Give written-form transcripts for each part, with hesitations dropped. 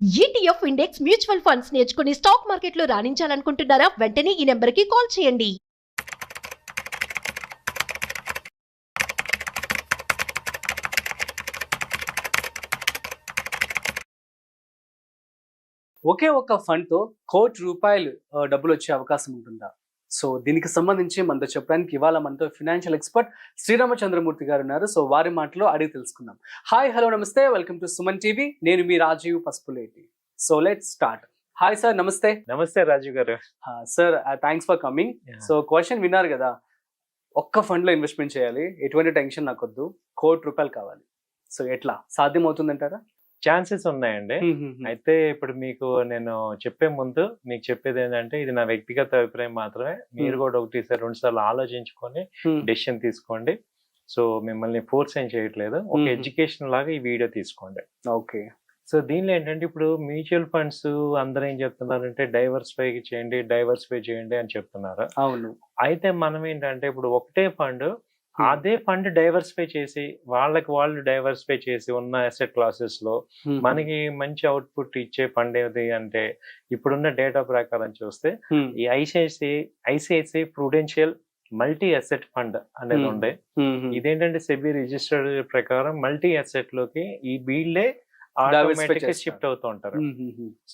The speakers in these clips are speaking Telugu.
ETF ఇండెక్స్ మ్యూచువల్ ఫండ్స్ నేర్చుకుని స్టాక్ మార్కెట్లో రాణించాలనుకుంటున్నారా? వెంటనే ఈ నెంబర్కి కాల్ చేయండి. ఒకే ఒక్క ఫండ్‌తో ₹1,00,00,000 డబ్బులొచ్చే అవకాశం ఉంటుందా? సో, దీనికి సంబంధించి మనతో చెప్పడానికి ఇవాళ మనతో ఫైనాన్షియల్ ఎక్స్‌పర్ట్ శ్రీరామచంద్రమూర్తి గారున్నారు. సో, వారి మాటలో అడిగి తెలుసుకుందాం. హాయ్, హలో, నమస్తే. Welcome to Suman TV. నేను మీ Rajeev Pasupuleti. So, let's start. Hi sir, నమస్తే. నమస్తే Raju garu. Sir, thanks for coming. So, question విన్నారు కదా! ఒక్క ఫండ్‌లో ఇన్వెస్ట్‌మెంట్ చేయాలి. ఎటువంటి టెన్షన్ నాకొద్దు. ₹1,00,00,000 కావాలి. సో, ఎట్లా సాధ్యమవుతుందంటారా? ఛాన్సెస్ ఉన్నాయండి. అయితే ఇప్పుడు మీకు నేను చెప్పే ముందు మీకు చెప్పేది ఏంటంటే, ఇది నా వ్యక్తిగత అభిప్రాయం మాత్రమే. మీరు కూడా ఒకటి సార్ 2 సార్లు ఆలోచించుకొని డెసిషన్ తీసుకోండి. సో, మిమ్మల్ని ఫోర్స్ ఏం చేయట్లేదు. ఒక ఎడ్యుకేషన్ లాగా ఈ వీడియో తీసుకోండి. ఓకే. సో, దీనిలో ఏంటంటే ఇప్పుడు మ్యూచువల్ ఫండ్స్ అందరూ ఏం చెప్తున్నారంటే డైవర్సిఫై చేయండి అని చెప్తున్నారు. అవును. అయితే మనం ఏంటంటే ఇప్పుడు ఒకటే ఫండ్ అదే ఫండ్ డైవర్సిఫై చేసి వాళ్ళు డైవర్సిఫై చేసి ఉన్న అసెట్ క్లాసెస్ లో మనకి మంచి అవుట్పుట్ ఇచ్చే ఫండ్ ఏది అంటే ఇప్పుడున్న డేటా ప్రకారం చూస్తే ఈ ICICI Prudential multi asset fund అనేది ఉండే. ఇదేంటంటే సెబీ రిజిస్టర్డ్ ప్రకారం మల్టీ అసెట్ లోకి ఈ వీళ్ళే ఆటోమేటిక్ షిఫ్ట్ అవుతూ ఉంటారు.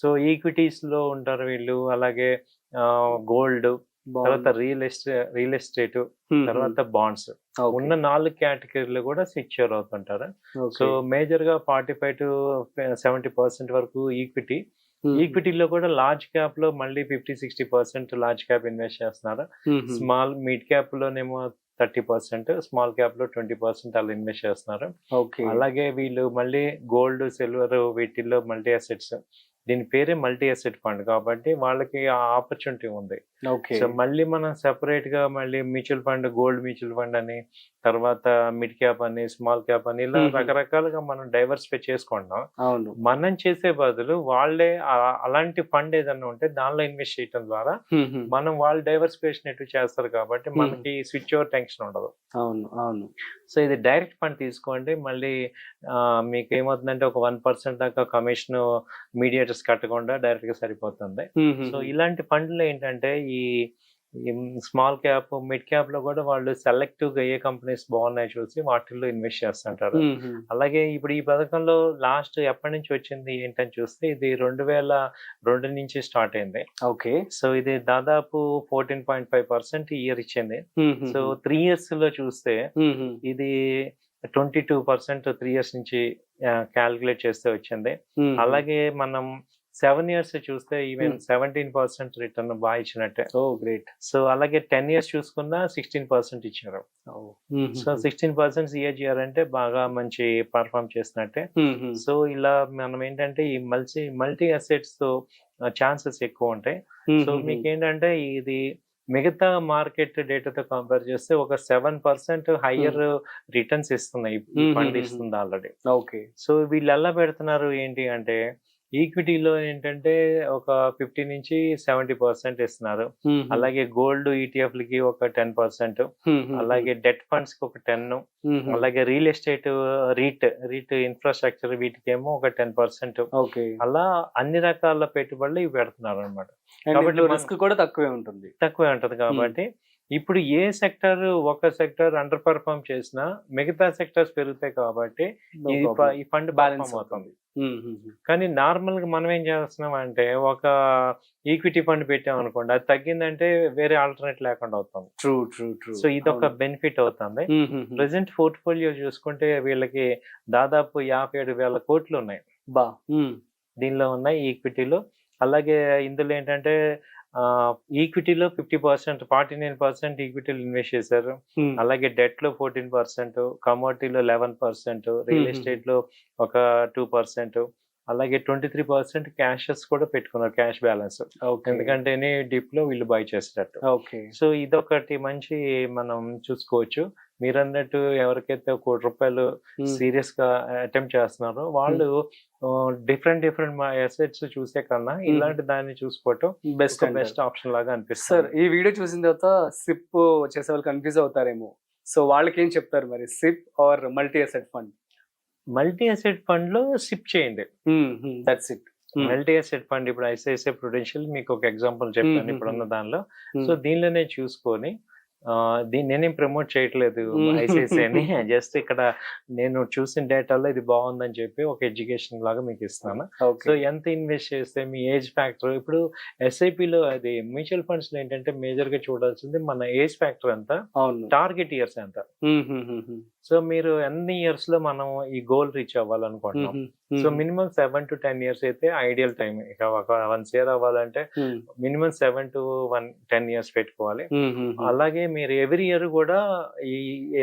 సో ఈక్విటీస్ లో ఉంటారు వీళ్ళు, అలాగే గోల్డ్, తర్వాత రియల్ ఎస్టేట్, తర్వాత బాండ్స్ ఉన్న 4 కేటగిరీలు కూడా సెక్యూర్ అవుతుంటారు. సో మేజర్ గా 45 to 70% వరకు ఈక్విటీలో కూడా లార్జ్ క్యాప్ లో మళ్ళీ 50-60% లార్జ్ క్యాప్ ఇన్వెస్ట్ చేస్తున్నారు. స్మాల్ మిడ్ క్యాప్ లోనేమో 30%, స్మాల్ క్యాప్ లో 20% అలా ఇన్వెస్ట్ చేస్తున్నారు. అలాగే వీళ్ళు మళ్ళీ గోల్డ్, సిల్వర్ వీటిల్లో మల్టీ అసెట్స్, దీని పేరే మల్టీ అసెట్ ఫండ్ కాబట్టి వాళ్ళకి ఆ ఆపర్చునిటీ ఉంది. సో మళ్ళీ మనం సెపరేట్ గా మళ్ళీ mutual fund, gold mutual fund అని, తర్వాత మిడ్ క్యాప్ అని, స్మాల్ క్యాప్ అని ఇలా రకరకాలుగా మనం డైవర్సిఫై చేసుకుంటాం. మనం చేసే బదులు వాళ్ళే అలాంటి ఫండ్ ఏదన్నా ఉంటే దానిలో ఇన్వెస్ట్ చేయడం ద్వారా మనం వాళ్ళు డైవర్సిఫికేషన్ ఎటు చేస్తారు కాబట్టి మనకి స్విచ్ ఓవర్ టెన్షన్ ఉండదు. అవును. సో ఇది డైరెక్ట్ ఫండ్ తీసుకోండి. మళ్ళీ మీకు ఏమవుతుందంటే ఒక 1% దాకా కమిషన్ మీడియేటర్స్ కట్టకుండా డైరెక్ట్ గా సరిపోతుంది. సో ఇలాంటి ఫండ్లు ఏంటంటే ఈ స్మాల్ క్యాప్, మిడ్ క్యాప్ లో కూడా వాళ్ళు సెలెక్టివ్ గా ఏ కంపెనీస్ బాగున్నాయి చూసి వాటిల్లో ఇన్వెస్ట్ చేస్తుంటారు. అలాగే ఇప్పుడు ఈ పథకంలో లాస్ట్ ఎప్పటి నుంచి వచ్చింది ఏంటని చూస్తే ఇది 2002 నుంచి స్టార్ట్ అయింది. ఓకే. సో ఇది దాదాపు 14.5% ఇయర్ ఇచ్చింది. సో 3 years లో చూస్తే ఇది 22% 3 years నుంచి క్యాల్కులేట్ చేస్తే వచ్చింది. అలాగే మనం 7 years చూస్తే ఈవెన్ 17% రిటర్న్ బాగా ఇచ్చినట్టే. గ్రేట్. సో అలాగే 10 years చూసుకున్నా 16% ఇచ్చారు. సో 16% CAGR అంటే బాగా మంచి పర్ఫార్మ్ చేసినట్టే. సో ఇలా మనం ఏంటంటే ఈ మల్టీ అసెట్స్ తో ఛాన్సెస్ ఎక్కువ ఉంటాయి. సో మీకు ఏంటంటే ఇది మిగతా మార్కెట్ డేటాతో కంపేర్ చేస్తే ఒక 7% హయ్యర్ రిటర్న్స్ ఇస్తున్నాయి, ఫండ్ ఇస్తుంది ఆల్రెడీ. ఓకే. సో వీళ్ళు ఎలా పెడుతున్నారు ఏంటి అంటే ఈక్విటీలో ఏంటంటే ఒక 50-70% ఇస్తున్నారు. అలాగే గోల్డ్ ETF లకి ఒక 10%, అలాగే డెట్ ఫండ్స్ కి ఒక 10, అలాగే రియల్ ఎస్టేట్, రీట్ ఇన్ఫ్రాస్ట్రక్చర్ వీటికేమో ఒక 10%. అలా అన్ని రకాల పెట్టుబడులు ఇవి పెడుతున్నారు అనమాట. కాబట్టి రిస్క్ కూడా తక్కువే ఉంటుంది కాబట్టి ఇప్పుడు ఒక సెక్టర్ అండర్ పర్ఫార్మ్ చేసినా మిగతా సెక్టర్స్ పెరుగుతాయి కాబట్టి ఈ ఫండ్ బ్యాలెన్స్ అవుతుంది. కానీ నార్మల్ గా మనం ఏం చేస్తున్నాం అంటే ఒక ఈక్విటీ ఫండ్ పెట్టాం అనుకోండి, అది తగ్గిందంటే వేరే ఆల్టర్నేట్ లేకుండా అవుతుంది. ట్రూ. సో ఇది ఒక బెనిఫిట్ అవుతుంది. ప్రెసెంట్ పోర్ట్ఫోలియో చూసుకుంటే వీళ్ళకి దాదాపు 57,000 కోట్లు ఉన్నాయి దీనిలో ఉన్నాయి ఈక్విటీలో. అలాగే ఇందులో ఏంటంటే ఈక్విటీలో 49% ఈక్విటీలో ఇన్వెస్ట్ చేశారు. అలాగే డెట్ లో 14%, కమోడిటీలో 11%, రియల్ ఎస్టేట్ లో ఒక 2%, అలాగే 23% క్యాషెస్ కూడా పెట్టుకున్నారు, క్యాష్ బ్యాలెన్స్. ఎందుకంటే ఎనీ డిప్ లో వీళ్ళు బై చేసేటట్టు. సో ఇదొకటి మంచి మనం చూసుకోవచ్చు. మీరు అన్నట్టు ఎవరికైతే ₹1,00,00,000 సీరియస్ గా అటెంప్ట్ చేస్తున్నారో వాళ్ళు డిఫరెంట్ అసెట్స్ చూసే కన్నా ఇలాంటి దాన్ని చూసుకోవటం బెస్ట్ ఆప్షన్ లాగా అనిపిస్తుంది. సార్, ఈ వీడియో చూసిన తర్వాత సిప్ చేసే వాళ్ళు కన్ఫ్యూజ్ అవుతారేమో. సో వాళ్ళకి ఏం చెప్తారు మరి, SIP or multi asset fund? Multi asset fund లో సిప్ చేయండి. That's it. Multi asset fund ఇప్పుడు ఐసిఐసిఐ ప్రుడెన్షియల్ మీకు ఒక ఎగ్జాంపుల్ చెప్పాను ఇప్పుడున్న దానిలో. సో దీనిలోనే చూసుకొని దీన్ని నేనేం ప్రమోట్ చేయట్లేదు ఐసిఐసిఐని, జస్ట్ ఇక్కడ నేను చూసిన డేటాలో ఇది బాగుందని చెప్పి ఒక ఎడ్యుకేషన్ లాగా మీకు ఇస్తున్నాను. సో ఎంత ఇన్వెస్ట్ చేస్తే మీ ఏజ్ ఫ్యాక్టర్, ఇప్పుడు ఎస్ఐపిలో అది మ్యూచువల్ ఫండ్స్ లో ఏంటంటే మేజర్ గా చూడాల్సింది మన ఏజ్ ఫ్యాక్టర్ ఎంత, టార్గెట్ ఇయర్స్ ఎంత. సో మీరు ఎన్ని ఇయర్స్ లో మనం ఈ గోల్ రీచ్ అవ్వాలనుకుంటున్నాం. సో మినిమం 7 to 10 years అయితే ఐడియల్ టైం. ఇక ఒక 1 year అవ్వాలంటే మినిమం 7 to 10 years పెట్టుకోవాలి. అలాగే మీరు ఎవ్రీ ఇయర్ కూడా ఈ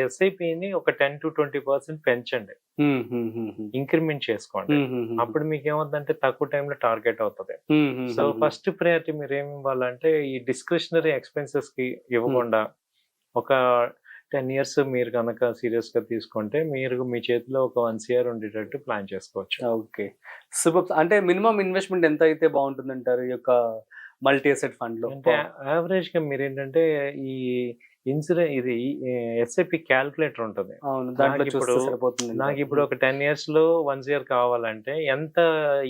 ఎస్ఐపిని ఒక 10 to 20% పెంచండి, ఇంక్రిమెంట్ చేసుకోండి. అప్పుడు మీకు ఏమవుతుందంటే తక్కువ టైంలో టార్గెట్ అవుతుంది. సో ఫస్ట్ ప్రయారిటీ మీరు ఏమి ఇవ్వాలంటే ఈ డిస్క్రిషనరీ ఎక్స్పెన్సెస్ కి ఇవ్వకుండా ఒక 10 years మీరు కనుక సీరియస్ గా తీసుకుంటే మీరు మీ చేతిలో ఒక 1 year ఉండేటట్టు ప్లాన్ చేసుకోవచ్చు. Okay, super. అంటే మినిమం ఇన్వెస్ట్మెంట్ ఎంత అయితే బాగుంటుంది అంటారు ఈ యొక్క మల్టీ అసెట్ ఫండ్ లో? అంటే యావరేజ్ గా మీరు ఏంటంటే ఈ ఇన్సూరెన్స్ ఇది ఎస్ఐపి క్యాల్కులేటర్ ఉంటుంది. నాకు ఇప్పుడు ఒక 10 years లో 1 year కావాలంటే ఎంత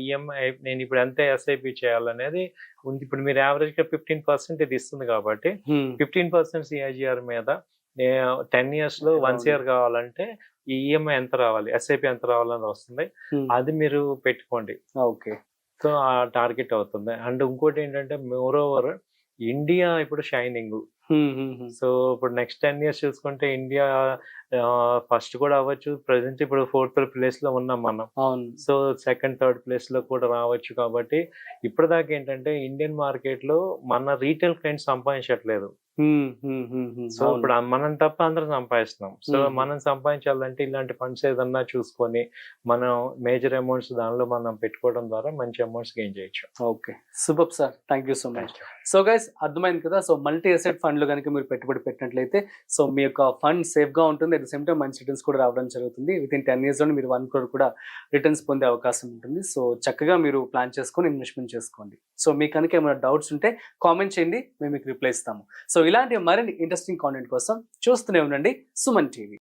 ఈఎంఐ, నేను ఇప్పుడు ఎంత ఎస్ఐపి చేయాలనేది ఉంది. ఇప్పుడు మీరు యావరేజ్ గా 15% ఇది ఇస్తుంది కాబట్టి 15% సిఐజిఆర్ మీద 10 years లో 1 year కావాలంటే ఈ ఈఎంఐ ఎంత రావాలి, ఎస్ఐపి ఎంత రావాలని వస్తుంది, అది మీరు పెట్టుకోండి. ఓకే, సో ఆ టార్గెట్ అవుతుంది. అండ్ ఇంకోటి ఏంటంటే మోర్ ఓవర్ ఇండియా ఇప్పుడు షైనింగ్. సో ఇప్పుడు నెక్స్ట్ 10 years చూసుకుంటే ఇండియా ఫస్ట్ కూడా అవ్వచ్చు, ప్రెసెంట్ ఇప్పుడు 4th place లో ఉన్నాం మనం. సో 2nd, 3rd place లో కూడా రావచ్చు. కాబట్టి ఇప్పటిదాకా ఏంటంటే ఇండియన్ మార్కెట్ లో మన రీటైల్ క్లయింట్స్ సంపాదించట్లేదు. సో ఇప్పుడు మనం తప్ప అందరం సంపాదిస్తున్నాం. సో మనం సంపాదించాలంటే ఇలాంటి ఫండ్స్ ఏదన్నా చూసుకొని మనం మేజర్ అమౌంట్స్ దానిలో మనం పెట్టుకోవడం ద్వారా మంచి అమౌంట్స్ గెయిన్ చేయొచ్చు. Okay, super sir, thank you so much. So guys, అర్థమైంది కదా. సో మల్టీ అసెట్ ఫండ్ లో కనుక మీరు పెట్టుబడి పెట్టినట్లయితే సో మీ యొక్క ఫండ్ సేఫ్ గా ఉంటుంది. అట్ ద సేమ్ టైం మంచి రిటర్న్స్ కూడా రావడం జరుగుతుంది. వితిన్ 10 years లో మీరు 1 crore కూడా రిటర్న్స్ పొందే అవకాశం ఉంటుంది. సో చక్కగా మీరు ప్లాన్ చేసుకొని ఇన్వెస్ట్మెంట్ చేసుకోండి. సో మీకు కనుక ఏమైనా డౌట్స్ ఉంటే కామెంట్ చేయండి, మేము మీకు రిప్లై ఇస్తాము. సో ఇలాంటి మరిన్ని ఇంట్రెస్టింగ్ కాంటెంట్ కోసం చూస్తూనే ఉండండి సుమన్ టీవీ.